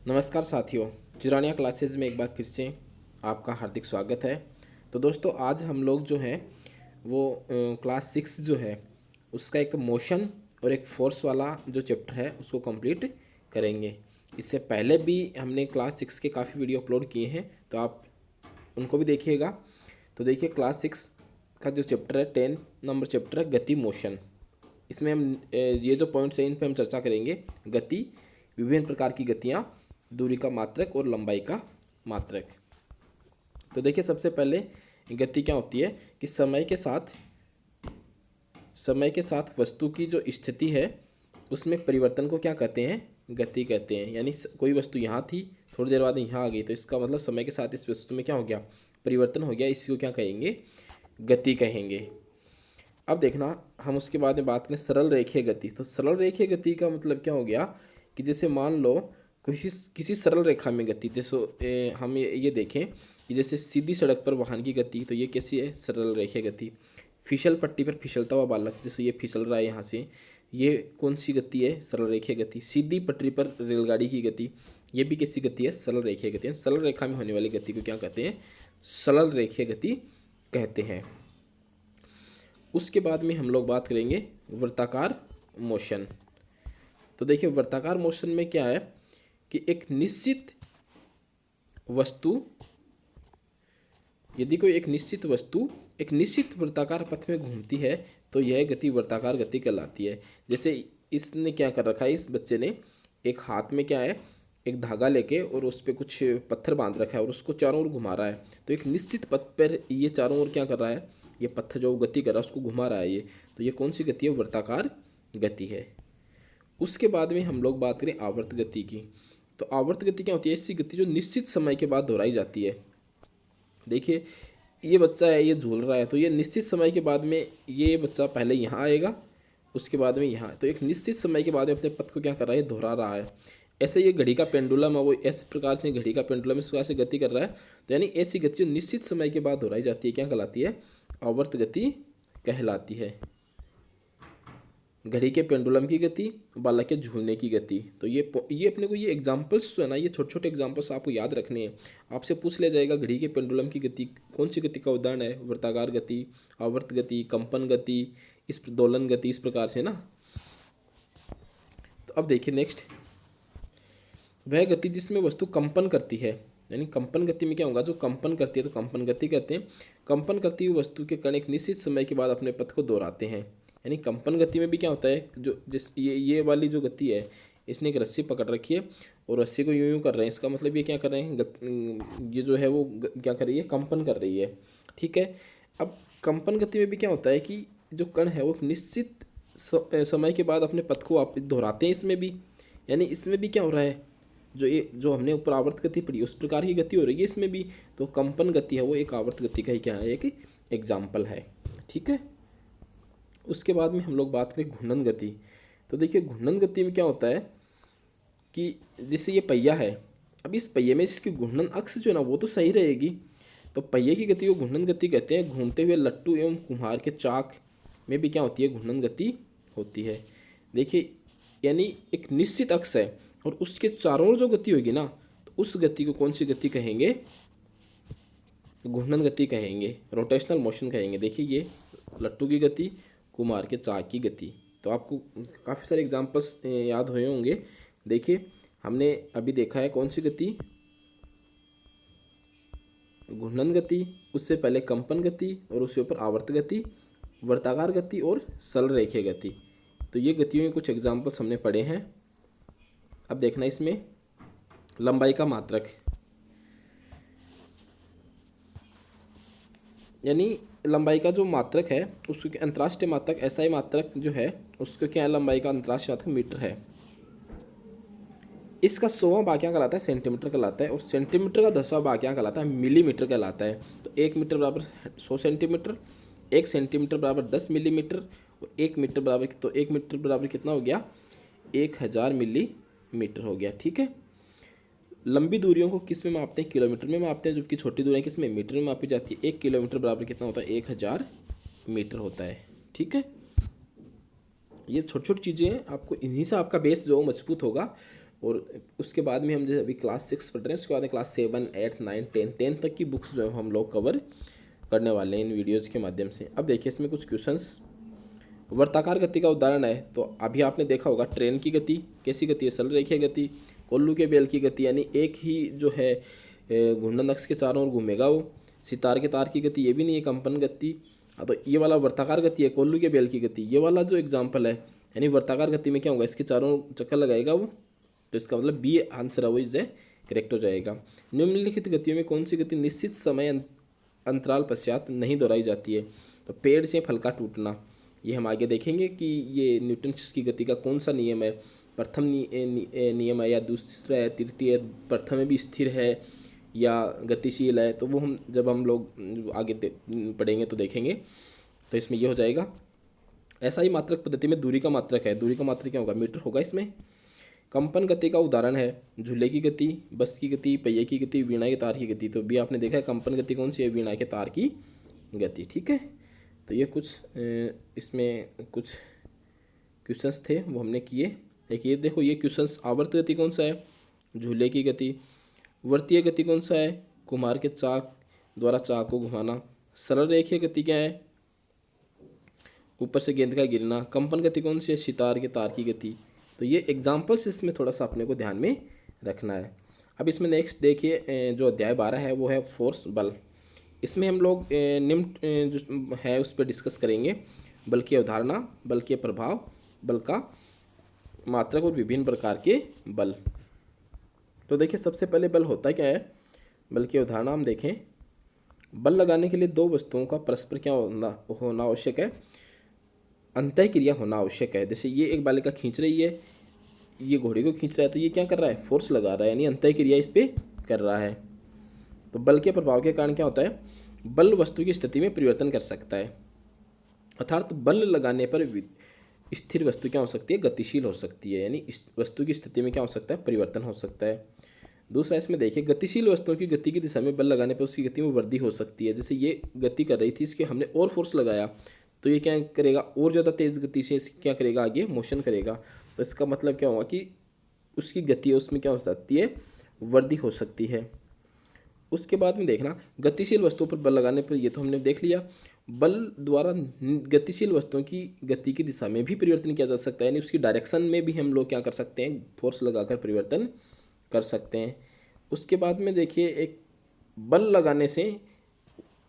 नमस्कार साथियों, चिरानिया क्लासेस में एक बार फिर से आपका हार्दिक स्वागत है। तो दोस्तों आज हम लोग जो हैं वो क्लास 6 जो है उसका एक मोशन और एक फोर्स वाला जो चैप्टर है उसको कंप्लीट करेंगे। इससे पहले भी हमने क्लास 6 के काफ़ी वीडियो अपलोड किए हैं, तो आप उनको भी देखिएगा। तो देखिए क्लास 6 का जो चैप्टर है 10 नंबर चैप्टर है गति मोशन। इसमें हम ये जो पॉइंट्स हैं इन पर हम चर्चा करेंगे। गति, विभिन्न प्रकार की गतियाँ, दूरी का मात्रक और लंबाई का मात्रक। तो देखिए सबसे पहले गति क्या होती है कि समय के साथ वस्तु की जो स्थिति है उसमें परिवर्तन को क्या कहते हैं, गति कहते हैं। यानी कोई वस्तु यहाँ थी, थोड़ी देर बाद यहाँ आ गई, तो इसका मतलब समय के साथ इस वस्तु में क्या हो गया, परिवर्तन हो गया। इसी को क्या कहेंगे, गति कहेंगे। अब देखना हम उसके बाद में बात करें सरल रेखीय गति। तो सरल रेखीय गति का मतलब क्या हो गया कि जैसे मान लो किसी सरल रेखा में गति, जैसे हम ये देखें कि जैसे सीधी सड़क पर वाहन की गति, तो ये कैसी है, सरल रेखीय गति। फिसल पट्टी पर फिसलता हुआ बालक, जैसे ये फिसल रहा है यहाँ से, ये कौन सी गति है, सरल रेखीय गति। सीधी पटरी पर रेलगाड़ी की गति, ये भी कैसी गति है, सरल रेखीय गति है। सरल रेखा में होने वाली गति को क्या कहते हैं, सरल रेखीय गति कहते हैं। उसके बाद में हम लोग बात करेंगे वृत्ताकार मोशन। तो देखिए वृत्ताकार मोशन में क्या है कि एक निश्चित वस्तु, यदि कोई एक निश्चित वस्तु एक निश्चित वृत्ताकार पथ में घूमती है तो यह गति वृत्ताकार गति कहलाती है। जैसे इसने क्या कर रखा है, इस बच्चे ने एक हाथ में क्या है, एक धागा लेके और उस पर कुछ पत्थर बांध रखा है और उसको चारों ओर घुमा रहा है। तो एक निश्चित पथ पर ये चारों ओर क्या कर रहा है, ये पत्थर जो गति कर रहा है उसको घुमा रहा है ये, तो ये कौन सी गति है, वृत्ताकार गति है। उसके बाद में हम लोग बात करें आवर्त गति की। तो आवर्त गति क्या होती है, ऐसी गति जो निश्चित समय के बाद दोहराई जाती है। देखिए ये बच्चा है, ये झूल रहा है, तो ये निश्चित समय के बाद में ये बच्चा पहले यहाँ आएगा, उसके बाद में यहाँ, तो एक निश्चित समय के बाद में अपने पथ को क्या कर रहा है, दोहरा रहा है। ऐसे ये घड़ी का पेंडुलम है, वो इस प्रकार से घड़ी का पेंडुलम इस प्रकार से गति कर रहा है। तो यानी ऐसी गति जो निश्चित समय के बाद दोहराई जाती है क्या कहलाती है, आवर्त गति कहलाती है। घड़ी के पेंडुलम की गति, बालक के झूलने की गति। तो ये अपने को ये एग्जांपल्स जो है ना, ये छोटे छोटे एग्जांपल्स आपको याद रखने हैं। आपसे पूछ लिया जाएगा घड़ी के पेंडुलम की गति कौन सी गति का उदाहरण है, वृत्ताकार गति, आवर्त गति, कंपन गति, इस दोलन गति, इस प्रकार से ना। तो अब देखिए नेक्स्ट, वह गति जिसमें वस्तु कंपन करती है। यानी कंपन गति में क्या होगा, जो कंपन करती है तो कंपन गति कहते हैं। कंपन करती हुई वस्तु के कण एक निश्चित समय के बाद अपने पथ को दोहराते हैं। यानी कंपन गति में भी क्या होता है, जो ये वाली जो गति है, इसने एक रस्सी पकड़ रखी है और रस्सी को यूं यूं कर रहे हैं, इसका मतलब ये क्या कर रहे हैं, ये जो है वो क्या कर रही है, कंपन कर रही है। ठीक है। अब कंपन गति में भी क्या होता है कि जो कण है वो निश्चित समय के बाद अपने पथ को वापस दोहराते हैं इसमें भी। यानी इसमें भी क्या हो रहा है, जो हमने ऊपर आवर्त गति पढ़ी उस प्रकार की गति हो रही है इसमें भी। तो कंपन गति है वो एक आवर्त गति का ही क्या है, एक एग्जाम्पल है। ठीक है। उसके बाद में हम लोग बात करें घूर्णन गति। तो देखिए घूर्णन गति में क्या होता है कि जैसे ये पहिया है, अब इस पहिए में इसकी घूर्णन अक्ष जो है ना वो तो सही रहेगी, तो पहिए की गति को घूर्णन गति कहते हैं। घूमते हुए लट्टू एवं कुम्हार के चाक में भी क्या होती है, घूर्णन गति होती है। देखिए यानी एक निश्चित अक्ष है और उसके चारों ओर जो गति होगी ना, तो उस गति को कौन सी गति कहेंगे, घूर्णन गति कहेंगे, रोटेशनल मोशन कहेंगे। देखिए ये लट्टू की गति, कुम्हार के चाक की गति। तो आपको काफ़ी सारे एग्जांपल्स याद हुए होंगे। देखिए हमने अभी देखा है कौन सी गति, घूर्णन गति, उससे पहले कंपन गति और उसके ऊपर आवर्त गति, वृत्ताकार गति और सरल रेखीय गति। तो ये गतियों के कुछ एग्जांपल्स हमने पढ़े हैं। अब देखना इसमें लंबाई का मात्रक, यानी लंबाई का जो मात्रक है उसके अंतर्राष्ट्रीय मात्रक, एसआई मात्रक जो है उसको क्या है, लंबाई का अंतर्राष्ट्रीय मात्रक मीटर है। इसका 100वां भाग क्या कहलाता है, सेंटीमीटर कहलाता है। और सेंटीमीटर का 10वां भाग क्या कहलाता है, मिलीमीटर कहलाता है। तो 1 मीटर बराबर 100 सेंटीमीटर, 1 सेंटीमीटर बराबर 10 मिलीमीटर और 1 मीटर बराबर, तो 1 मीटर बराबर कितना हो गया, 1000 मिलीमीटर हो गया। ठीक है। लंबी दूरियों को किस में मापते हैं, किलोमीटर में मापते हैं, जबकि छोटी दूरियां किस में, मीटर में मापी जाती है। 1 किलोमीटर बराबर कितना होता है, 1000 मीटर होता है। ठीक है। ये छोटी छोटी चीज़ें हैं, आपको इन्हीं से आपका बेस जो मजबूत होगा और उसके बाद में हम जैसे अभी क्लास 6 पढ़ रहे हैं, उसके बाद में क्लास 7, 8, 9, 10 तक की बुक्स जो है हम लोग कवर करने वाले हैं इन वीडियोज़ के माध्यम से। अब देखिए इसमें कुछ क्वेश्चंस। वर्ताकार गति का उदाहरण है, तो अभी आपने देखा होगा ट्रेन की गति कैसी गति है, सरल रेखीय गति। कोल्लू के बेल की गति यानी एक ही जो है घूर्णन अक्ष के चारों ओर घूमेगा वो। सितार के तार की गति ये भी नहीं है, कंपन गति। हाँ, तो ये वाला वर्ताकार गति है, कोल्लू के बेल की गति। ये वाला जो एग्जाम्पल है, यानी वर्ताकार गति में क्या होगा, इसके चारों चक्कर लगाएगा वो, तो इसका मतलब बी आंसर है वो इज करेक्ट हो जाएगा। निम्नलिखित गतियों में कौन सी गति निश्चित समय अंतराल पश्चात नहीं दोहराई जाती है? तो पेड़ से फल का टूटना, ये हम आगे देखेंगे कि ये न्यूटन की गति का कौन सा नियम है, प्रथम नियम है या दूसरा है, तृतीय, प्रथम में भी स्थिर है या गतिशील है, तो वो हम जब हम लोग आगे पढ़ेंगे तो देखेंगे। तो इसमें ये हो जाएगा। ऐसा ही मात्रक पद्धति में दूरी का मात्रक है, दूरी का मात्रक क्या होगा, मीटर होगा इसमें। कंपन गति का उदाहरण है झूले की गति, बस की गति, पहिए की गति, वीणा के तार की गति। तो भी आपने देखा है कंपन गति कौन सी है, वीणा के तार की गति। ठीक है, तो ये कुछ इसमें कुछ क्वेश्चंस थे वो हमने किए। एक ये देखो, ये क्वेश्चंस आवर्त गति कौन सा है, झूले की गति। वर्तीय गति कौन सा है, कुम्हार के चाक द्वारा चाक को घुमाना। सरल रेखीय गति क्या है, ऊपर से गेंद का गिरना। कंपन गति कौन सी है, सितार के तार की गति। तो ये एग्जाम्पल्स इसमें थोड़ा सा अपने को ध्यान में रखना है। अब इसमें नेक्स्ट देखिए जो अध्याय 12 है वो है फोर्स, बल। इसमें हम लोग निम्न जो है उस पर डिस्कस करेंगे, बल की अवधारणा, बल के प्रभाव, बल का मात्रक और विभिन्न प्रकार के बल। तो देखिए सबसे पहले बल होता क्या है, बल की अवधारणा हम देखें। बल लगाने के लिए दो वस्तुओं का परस्पर क्या होना आवश्यक है, अंतःक्रिया होना आवश्यक है। जैसे ये एक बालिका खींच रही है, ये घोड़े को खींच रहा है, तो ये क्या कर रहा है, फोर्स लगा रहा है, यानी अंतःक्रिया इस पर कर रहा है। तो बल के प्रभाव के कारण क्या होता है, बल वस्तु की स्थिति में परिवर्तन कर सकता है, अर्थात बल लगाने पर स्थिर वस्तु क्या हो सकती है, गतिशील हो सकती है, यानी इस वस्तु की स्थिति में क्या हो सकता है, परिवर्तन हो सकता है। दूसरा इसमें देखिए, गतिशील वस्तुओं की गति की दिशा में बल लगाने पर उसकी गति में वृद्धि हो सकती है। जैसे ये गति कर रही थी, इसके हमने और फोर्स लगाया तो ये क्या करेगा, और ज़्यादा तेज़ गति से क्या करेगा, आगे मोशन करेगा। तो इसका मतलब क्या होगा कि उसकी गति है उसमें क्या हो सकती है, वृद्धि हो सकती है। उसके बाद में देखना, गतिशील वस्तुओं पर बल लगाने पर, ये तो हमने देख लिया, बल द्वारा गतिशील वस्तुओं की गति की दिशा में भी परिवर्तन किया जा सकता है, यानी उसकी डायरेक्शन में भी हम लोग क्या कर सकते हैं, फोर्स लगाकर परिवर्तन कर सकते हैं। उसके बाद में देखिए, एक बल लगाने से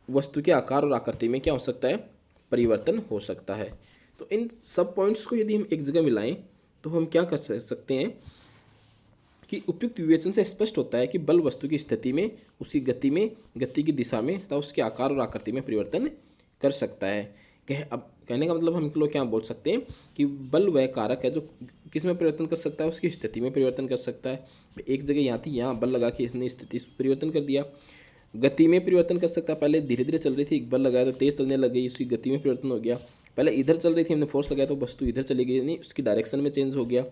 वस्तु के आकार और आकृति में क्या हो सकता है, परिवर्तन हो सकता है। तो इन सब पॉइंट्स को यदि हम एक जगह मिलाएं तो हम क्या कर सकते हैं कि उपयुक्त विवेचन से स्पष्ट होता है कि बल वस्तु की स्थिति में, उसकी गति में, गति की दिशा में तथा उसके आकार और आकृति में परिवर्तन कर सकता है। अब कहने का मतलब हम लोग क्या बोल सकते हैं कि बल वह कारक है जो किस में परिवर्तन कर सकता है, उसकी स्थिति में परिवर्तन कर सकता है। एक जगह यहाँ थी, यहाँ बल लगा के इसने स्थिति परिवर्तन कर दिया। गति में परिवर्तन कर सकता है, पहले धीरे धीरे चल रही थी, एक बल लगाया तो तेज़ चलने लग गई, उसकी गति में परिवर्तन हो गया। पहले इधर चल रही थी, हमने फोर्स लगाया तो वस्तु इधर चली गई, यानी उसकी डायरेक्शन में चेंज हो गया।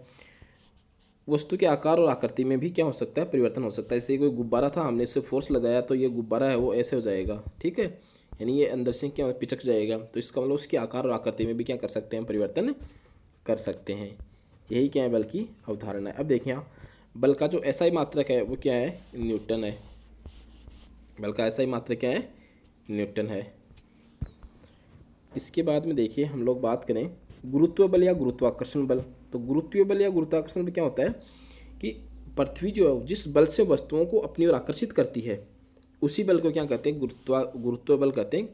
वस्तु के आकार और आकृति में भी क्या हो सकता है, परिवर्तन हो सकता है। जैसे कोई गुब्बारा था, हमने इससे फोर्स लगाया तो ये गुब्बारा है वो ऐसे हो जाएगा, ठीक है, यानी ये अंदर से क्या पिचक जाएगा। तो इसका मतलब उसके आकार और आकृति में भी क्या कर सकते हैं, परिवर्तन कर सकते हैं। यही क्या है, बल की अवधारणा है। अब देखिए यहाँ बल का जो एसआई मात्रक है वो क्या है, न्यूटन है। बल का एसआई मात्रक क्या है, न्यूटन है। इसके बाद में देखिए हम लोग बात करें गुरुत्व बल या गुरुत्वाकर्षण बल। तो गुरुत्वीय बल या गुरुत्वाकर्षण बल क्या होता है कि पृथ्वी जो है जिस बल से वस्तुओं को अपनी ओर आकर्षित करती है उसी बल को क्या कहते हैं, गुरुत्व बल कहते हैं।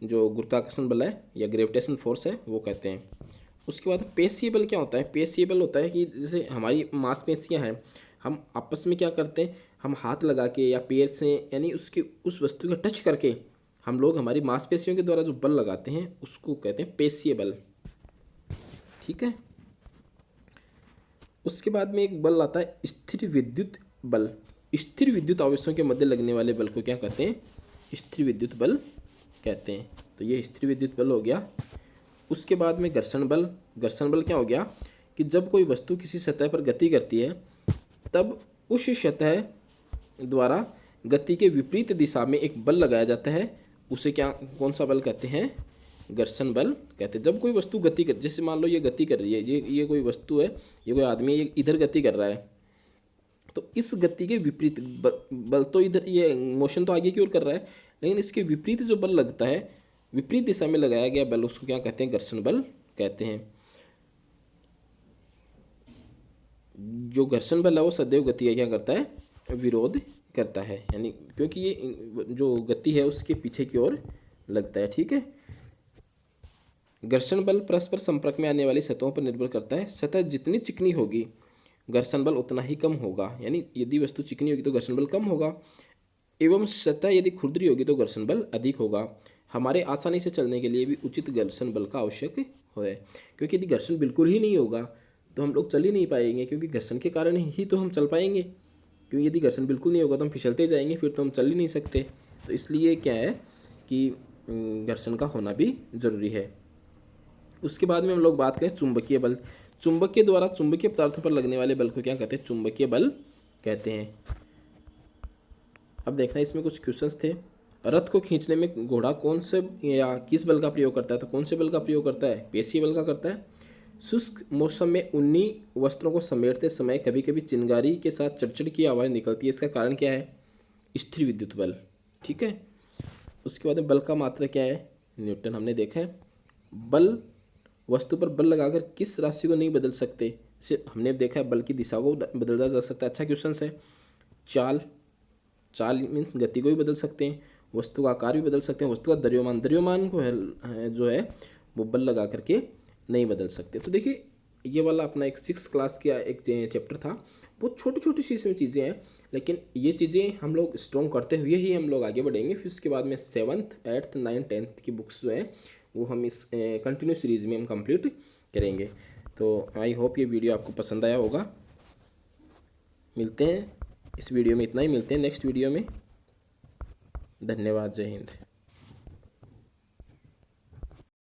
जो गुरुत्वाकर्षण बल है या ग्रेविटेशन फोर्स है वो कहते हैं। उसके बाद पेशीय बल क्या होता है, पेशीय बल होता है कि जैसे हमारी मांसपेशियां हैं, हम आपस में क्या करते हैं, हम हाथ लगा के या पैर से, यानी उसकी उस वस्तु को टच करके हम लोग हमारी मांसपेशियों के द्वारा जो बल लगाते हैं उसको कहते हैं पेशीय बल, ठीक है। उसके बाद में एक बल आता है स्थिर विद्युत बल। स्थिर विद्युत आवेशों के मध्य लगने वाले बल को क्या कहते हैं, स्थिर विद्युत बल कहते हैं। तो ये स्थिर विद्युत बल हो गया। उसके बाद में घर्षण बल। घर्षण बल क्या हो गया कि जब कोई वस्तु किसी सतह पर गति करती है तब उस सतह द्वारा गति के विपरीत दिशा में एक बल लगाया जाता है, उसे क्या, कौन सा बल कहते हैं, घर्षण बल कहते हैं। जब कोई वस्तु गति कर, जैसे मान लो ये गति कर रही है, ये कोई वस्तु है, ये कोई आदमी है, ये इधर गति कर रहा है, तो इस गति के विपरीत बल तो इधर ये मोशन तो आगे की ओर कर रहा है, लेकिन इसके विपरीत जो बल लगता है, विपरीत दिशा में लगाया गया बल, उसको क्या कहते हैं? घर्षण बल कहते हैं। जो घर्षण बल है वो सदैव गति का क्या करता है? विरोध करता है, यानी क्योंकि ये जो गति है उसके पीछे की ओर लगता है। ठीक है। घर्षण बल परस्पर संपर्क में आने वाली सतहों पर निर्भर करता है। सतह जितनी चिकनी होगी घर्षण बल उतना ही कम होगा, यानी यदि वस्तु चिकनी होगी तो घर्षण बल कम होगा, एवं सतह यदि खुरदरी होगी तो घर्षण बल अधिक होगा। हमारे आसानी से चलने के लिए भी उचित घर्षण बल का आवश्यक है, क्योंकि यदि घर्षण बिल्कुल ही नहीं होगा तो हम लोग चल ही नहीं पाएंगे, क्योंकि घर्षण के कारण ही तो हम चल पाएंगे। क्योंकि यदि घर्षण बिल्कुल नहीं होगा तो हम फिसलते जाएंगे, फिर तो हम चल ही नहीं सकते। तो इसलिए क्या है कि घर्षण का होना भी जरूरी है। उसके बाद में हम लोग बात करें चुंबकीय बल। चुंबकीय द्वारा चुंबकीय पदार्थों पर लगने वाले बल को क्या कहते हैं? चुंबकीय बल कहते हैं। अब देखना इसमें कुछ क्वेश्चंस थे। रथ को खींचने में घोड़ा कौन से या किस बल का प्रयोग करता है? तो कौन से बल का प्रयोग करता है? पेशीय बल का करता है। शुष्क मौसम में ऊनी वस्त्रों को समेटते समय कभी कभी चिंगारी के साथ चड़चड़ की आवाज़ निकलती है, इसका कारण क्या है? स्थिर विद्युत बल। ठीक है। उसके बाद में बल का मात्रक क्या है? न्यूटन हमने देखा है। बल वस्तु पर बल लगाकर किस राशि को नहीं बदल सकते? इसे हमने देखा है, बल की दिशा को बदला जा सकता है। अच्छा क्वेश्चन है। चाल, चाल मीन्स गति को भी बदल सकते हैं, वस्तु का आकार भी बदल सकते हैं, वस्तु का द्रव्यमान, द्रव्यमान को जो है वो बल लगा करके नहीं बदल सकते। तो देखिए ये वाला अपना एक 6th क्लास का एक चैप्टर था, बहुत छोटी छोटी सी इसमें चीज़ें हैं, लेकिन ये चीज़ें हम लोग स्ट्रॉन्ग करते हुए ही हम लोग आगे बढ़ेंगे। फिर उसके बाद में 7th, 8th, 9th, 10th की बुक्स जो हैं वो हम इस कंटिन्यू सीरीज़ में हम कंप्लीट करेंगे। तो आई होप ये वीडियो आपको पसंद आया होगा। मिलते हैं इस वीडियो में, इतना ही, मिलते हैं नेक्स्ट वीडियो में। धन्यवाद। जय हिंद।